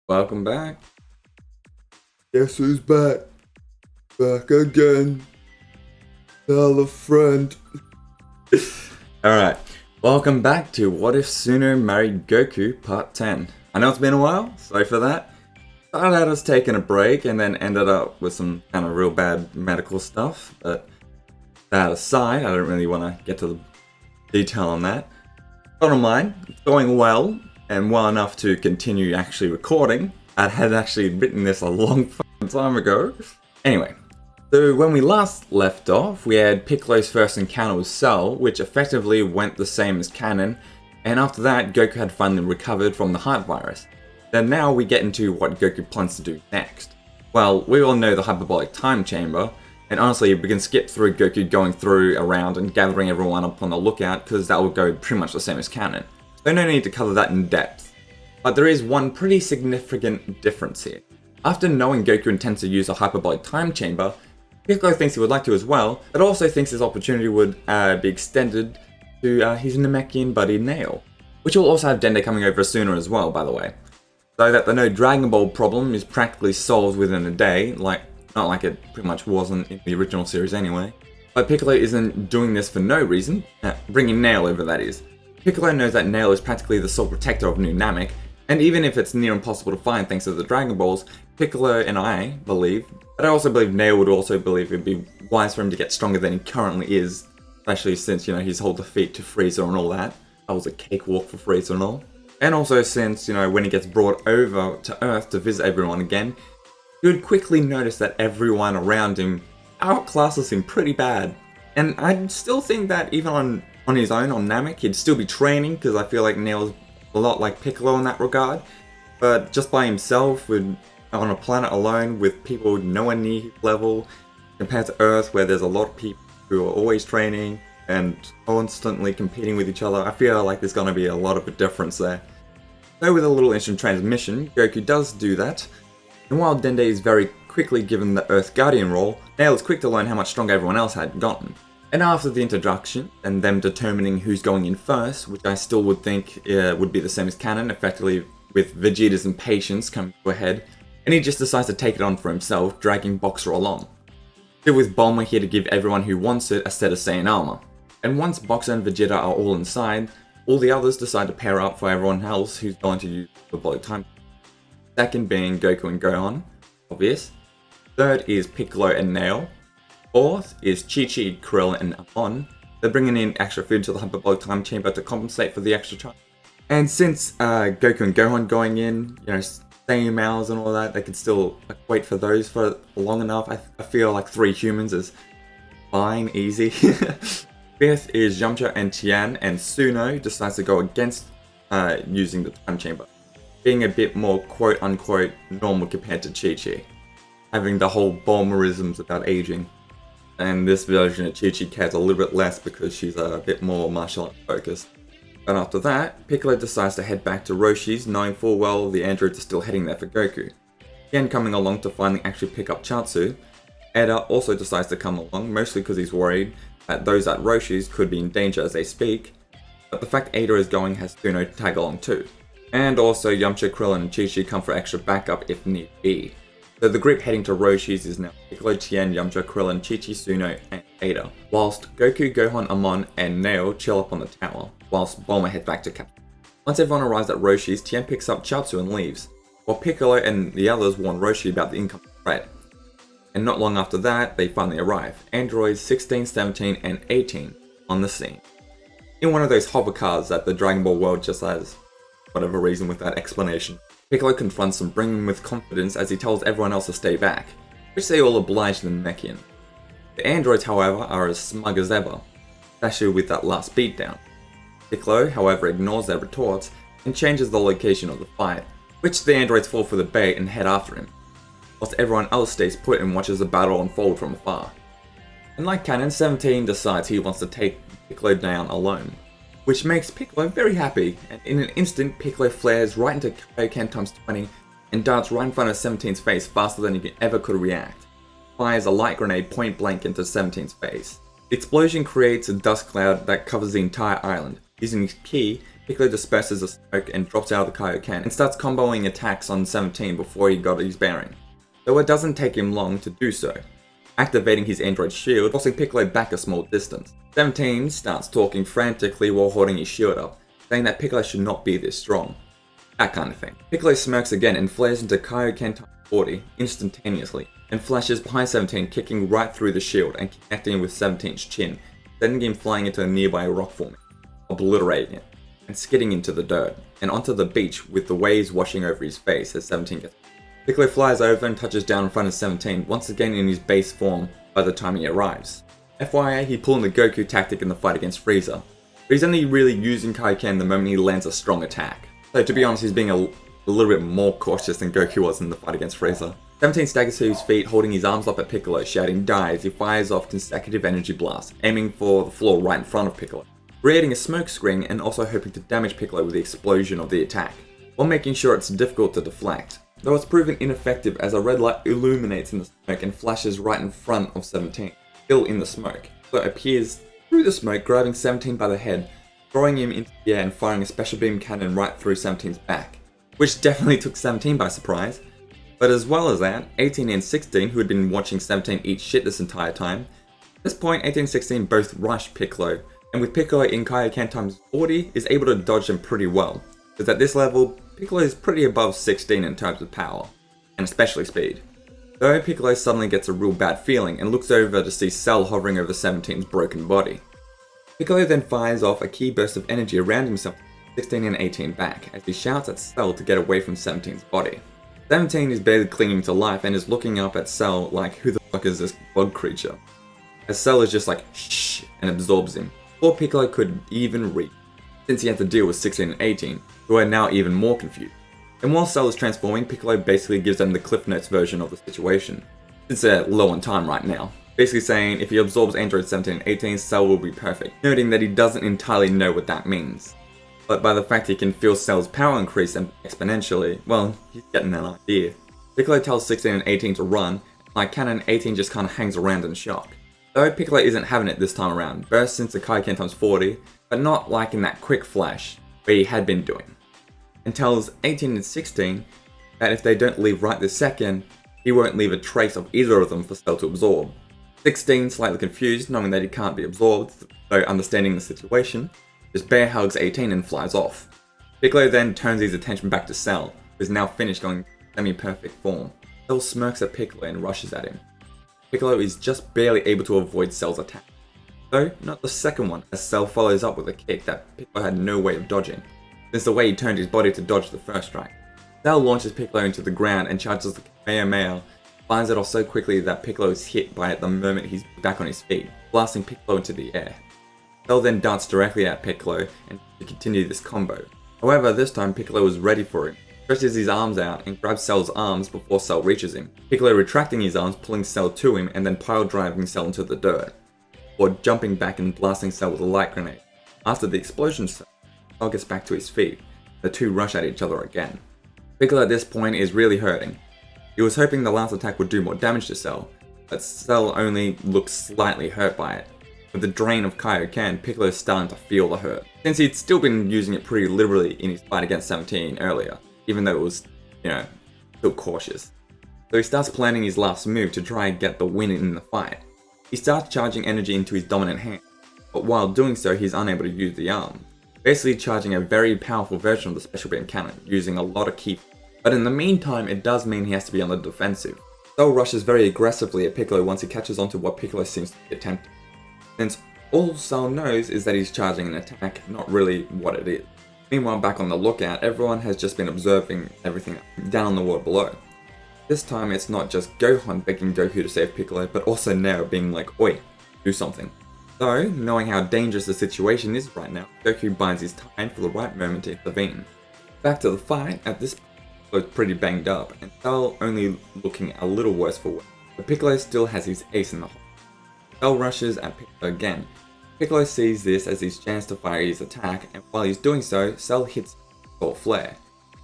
Welcome back. Guess who's back? Back again. Tell a friend. Alright, welcome back to What If Suno Married Goku Part 10. I know it's been a while, sorry for that. Started out as taking a break and then ended up with some kind of real bad medical stuff, but that aside, I don't really want to get to the detail on that. Bottom line, it's going well, and well enough to continue actually recording. I had actually written this a long time ago. Anyway, so when we last left off, we had Piccolo's first encounter with Cell, which effectively went the same as canon, and after that, Goku had finally recovered from the heart virus. Then now we get into what Goku plans to do next. Well, we all know the hyperbolic time chamber, and honestly, we can skip through Goku going through around and gathering everyone up on the lookout, because that will go pretty much the same as canon. So no need to cover that in depth. But there is one pretty significant difference here. After knowing Goku intends to use a hyperbolic time chamber, Piccolo thinks he would like to as well, but also thinks this opportunity would be extended to his Namekian buddy Nail, which will also have Dende coming over sooner as well, by the way. So that the no Dragonball problem is practically solved within a day, not like it pretty much wasn't in the original series anyway. But Piccolo isn't doing this for no reason, bringing Nail over that is. Piccolo knows that Nail is practically the sole protector of New Namek, and even if it's near impossible to find thanks to the Dragon Balls, Piccolo and I believe, but I also believe Nail would also believe it'd be wise for him to get stronger than he currently is, especially since, his whole defeat to Frieza and all that. That was a cakewalk for Frieza and all. And also since, when he gets brought over to Earth to visit everyone again, he would quickly notice that everyone around him outclasses him pretty bad. And I still think that even on his own, on Namek, he'd still be training, because I feel like Nail's a lot like Piccolo in that regard. But just by himself, on a planet alone, with people nowhere near his level, compared to Earth, where there's a lot of people who are always training and constantly competing with each other, I feel like there's going to be a lot of a difference there. So with a little instant transmission, Goku does do that. And while Dende is very quickly given the Earth Guardian role, Nail is quick to learn how much stronger everyone else had gotten. And after the introduction, and them determining who's going in first, which I still would think would be the same as canon, effectively with Vegeta's impatience coming to a head, and he just decides to take it on for himself, dragging Boxer along. Still with Bulma here to give everyone who wants it a set of Saiyan armor. And once Boxer and Vegeta are all inside, all the others decide to pair up for everyone else who's going to use the hyperbolic time. Second being Goku and Gohan, obvious. Third is Piccolo and Nail. Fourth is Chi-Chi, Krill, and Amon. They're bringing in extra food to the hyperbolic time chamber to compensate for the extra time. And since Goku and Gohan going in, same mouths and all that, they can still wait for those for long enough. I feel like 3 humans is fine, easy. Fifth is Yamcha and Tien, and Suno decides to go against using the time chamber, being a bit more quote-unquote normal compared to Chi-Chi, having the whole Bulmarisms about aging. And this version of Chi-Chi cares a little bit less because she's a bit more martial arts focused. And after that, Piccolo decides to head back to Roshi's, knowing full well the androids are still heading there for Goku. Tien coming along to finally actually pick up Chaozu. Eda also decides to come along, mostly because he's worried that those at Roshi's could be in danger as they speak, but the fact Ada is going has Suno tag along too. And also Yamcha, Krillin, and Chi-Chi come for extra backup if need be. So the group heading to Roshi's is now Piccolo, Tien, Yamcha, Krillin, Chi-Chi, Suno, and Ada, whilst Goku, Gohan, Amon, and Nail chill up on the tower, whilst Bulma heads back to camp. Once everyone arrives at Roshi's, Tien picks up Chaozu and leaves, while Piccolo and the others warn Roshi about the incoming threat. And not long after that, they finally arrive, androids 16, 17, and 18 on the scene. In one of those hover cars that the Dragon Ball world just has, whatever reason with that explanation. Piccolo confronts them, bringing them with confidence as he tells everyone else to stay back, which they all oblige the Namekian. The androids, however, are as smug as ever, especially with that last beatdown. Piccolo, however, ignores their retorts and changes the location of the fight, which the androids fall for the bait and head after him, whilst everyone else stays put and watches the battle unfold from afar. And like canon, 17 decides he wants to take Piccolo down alone, which makes Piccolo very happy, and in an instant Piccolo flares right into Kaioken times 20 and darts right in front of 17's face faster than he ever could react. Fires a light grenade point blank into 17's face. The explosion creates a dust cloud that covers the entire island. Using his ki, Piccolo disperses the smoke and drops out of the Kaioken and starts comboing attacks on 17 before he got his bearing, though it doesn't take him long to do so, activating his android shield, forcing Piccolo back a small distance. 17 starts talking frantically while holding his shield up, saying that Piccolo should not be this strong. That kind of thing. Piccolo smirks again and flares into Kaioken times 40 instantaneously, and flashes behind 17, kicking right through the shield and connecting him with 17's chin, sending him flying into a nearby rock formation, obliterating it, and skidding into the dirt, and onto the beach with the waves washing over his face as 17 gets. Piccolo flies over and touches down in front of 17, once again in his base form by the time he arrives. FYI, he pulled the Goku tactic in the fight against Frieza, but he's only really using Kaioken the moment he lands a strong attack. So to be honest, he's being a little bit more cautious than Goku was in the fight against Frieza. 17 staggers to his feet, holding his arms up at Piccolo, shouting "Die" as he fires off consecutive energy blasts, aiming for the floor right in front of Piccolo, creating a smoke screen and also hoping to damage Piccolo with the explosion of the attack, while making sure it's difficult to deflect. Though it's proven ineffective as a red light illuminates in the smoke and flashes right in front of 17, still in the smoke. So it appears through the smoke, grabbing 17 by the head, throwing him into the air and firing a special beam cannon right through 17's back, which definitely took 17 by surprise. But as well as that, 18 and 16, who had been watching 17 eat shit this entire time, at this point 18 and 16 both rush Piccolo, and with Piccolo in Kaioken times 40 is able to dodge them pretty well, because at this level, Piccolo is pretty above 16 in terms of power, and especially speed. Though Piccolo suddenly gets a real bad feeling and looks over to see Cell hovering over 17's broken body. Piccolo then fires off a key burst of energy around himself, 16 and 18 back, as he shouts at Cell to get away from 17's body. 17 is barely clinging to life and is looking up at Cell like, who the fuck is this bug creature? As Cell is just like, shh, and absorbs him, before Piccolo could even reach, since he had to deal with 16 and 18, who are now even more confused. And while Cell is transforming, Piccolo basically gives them the Cliff Notes version of the situation, since they're low on time right now. Basically saying if he absorbs Android 17 and 18, Cell will be perfect, noting that he doesn't entirely know what that means. But by the fact he can feel Cell's power increase exponentially, well, he's getting an idea. Piccolo tells 16 and 18 to run, and like Canon, 18 just kinda hangs around in shock. Though Piccolo isn't having it this time around, bursts into Kaioken times 40, but not like in that quick flash, where he had been doing. And tells 18 and 16 that if they don't leave right this second, he won't leave a trace of either of them for Cell to absorb. 16, slightly confused, knowing that he can't be absorbed, though understanding the situation, just bear hugs 18 and flies off. Piccolo then turns his attention back to Cell, who is now finished going semi-perfect form. Cell smirks at Piccolo and rushes at him. Piccolo is just barely able to avoid Cell's attack, though not the second one, as Cell follows up with a kick that Piccolo had no way of dodging, since the way he turned his body to dodge the first strike. Cell launches Piccolo into the ground and charges the Kamehameha, finds it off so quickly that Piccolo is hit by it the moment he's back on his feet, blasting Piccolo into the air. Cell then darts directly at Piccolo and to continue this combo. However, this time Piccolo is ready for him, stretches his arms out and grabs Cell's arms before Cell reaches him, Piccolo retracting his arms, pulling Cell to him and then pile driving Cell into the dirt, or jumping back and blasting Cell with a light grenade. After the explosion, Cell gets back to his feet. The two rush at each other again. Piccolo at this point is really hurting. He was hoping the last attack would do more damage to Cell, but Cell only looks slightly hurt by it. With the drain of Kaioken, Piccolo is starting to feel the hurt, since he'd still been using it pretty liberally in his fight against 17 earlier, even though it was, still cautious. So he starts planning his last move to try and get the win in the fight. He starts charging energy into his dominant hand, but while doing so he's unable to use the arm, basically charging a very powerful version of the special beam cannon, using a lot of ki. But in the meantime, it does mean he has to be on the defensive. Cell rushes very aggressively at Piccolo once he catches onto what Piccolo seems to be attempting, since all Cell knows is that he's charging an attack, not really what it is. Meanwhile, back on the lookout, everyone has just been observing everything down on the world below. This time it's not just Gohan begging Goku to save Piccolo, but also Neo being like, oi, do something. So, knowing how dangerous the situation is right now, Goku bides his time for the right moment to intervene. Back to the fight, at this point, Piccolo's pretty banged up, and Cell only looking a little worse for wear, but Piccolo still has his ace in the hole. Cell rushes at Piccolo again. Piccolo sees this as his chance to fire his attack, and while he's doing so, Cell hits Soul Flare,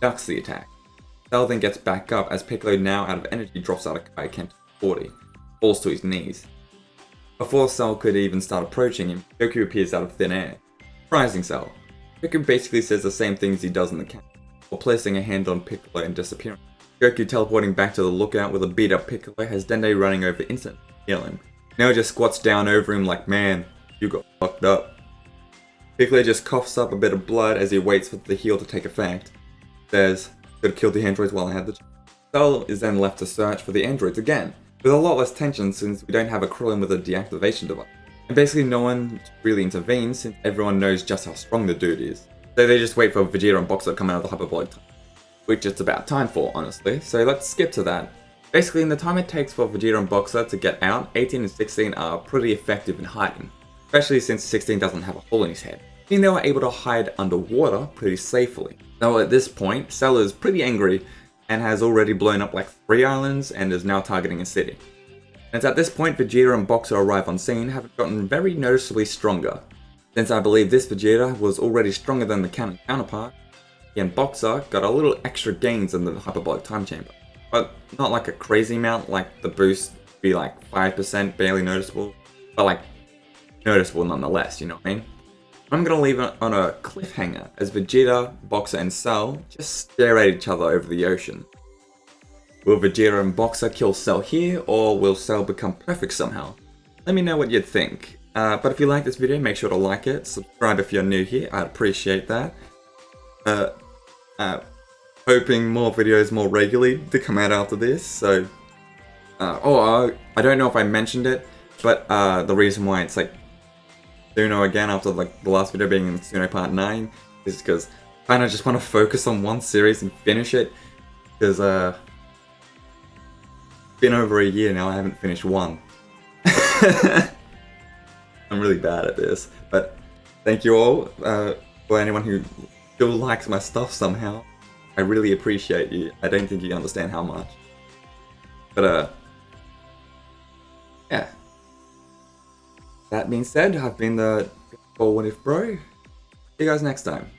ducks the attack. Cell then gets back up as Piccolo, now out of energy, drops out of Kaioken to 40, falls to his knees. Before Cell could even start approaching him, Goku appears out of thin air, surprising Cell. Goku basically says the same things he does in the camp, while placing a hand on Piccolo and disappearing. Goku teleporting back to the lookout with a beat up Piccolo has Dende running over instantly to heal him. Now just squats down over him like, man, you got fucked up. Piccolo just coughs up a bit of blood as he waits for the heal to take effect. Says, could've killed the androids while I had the chance. Cell is then left to search for the androids again, with a lot less tension since we don't have a Krillin with a deactivation device. And basically no one really intervenes since everyone knows just how strong the dude is. So they just wait for Vegeta and Boxer to come out of the hyperbolic time, which it's about time for, honestly, so let's skip to that. Basically, in the time it takes for Vegeta and Boxer to get out, 18 and 16 are pretty effective in hiding, especially since 16 doesn't have a hole in his head. I think they were able to hide underwater pretty safely. Now at this point, Cell is pretty angry and has already blown up like 3 islands and is now targeting a city. And it's at this point Vegeta and Boxer arrive on scene, having gotten very noticeably stronger. Since I believe this Vegeta was already stronger than the canon counterpart, he and Boxer got a little extra gains in the hyperbolic time chamber. But not like a crazy amount, like the boost would be like 5%, barely noticeable, but like noticeable nonetheless, you know what I mean? I'm gonna leave it on a cliffhanger as Vegeta, Boxer and Cell just stare at each other over the ocean. Will Vegeta and Boxer kill Cell here, or will Cell become perfect somehow? Let me know what you'd think. But if you like this video, make sure to like it, subscribe if you're new here, I'd appreciate that. Hoping more videos more regularly to come out after this, so... I don't know if I mentioned it, but the reason why it's like Suno again after like the last video being in Suno Part 9 is because I kinda just want to focus on one series and finish it, because it's been over a year now, I haven't finished one. I'm really bad at this, but thank you all, for anyone who still likes my stuff somehow. I really appreciate you. I don't think you understand how much. But yeah. That being said, I've been the What If Bro. See you guys next time.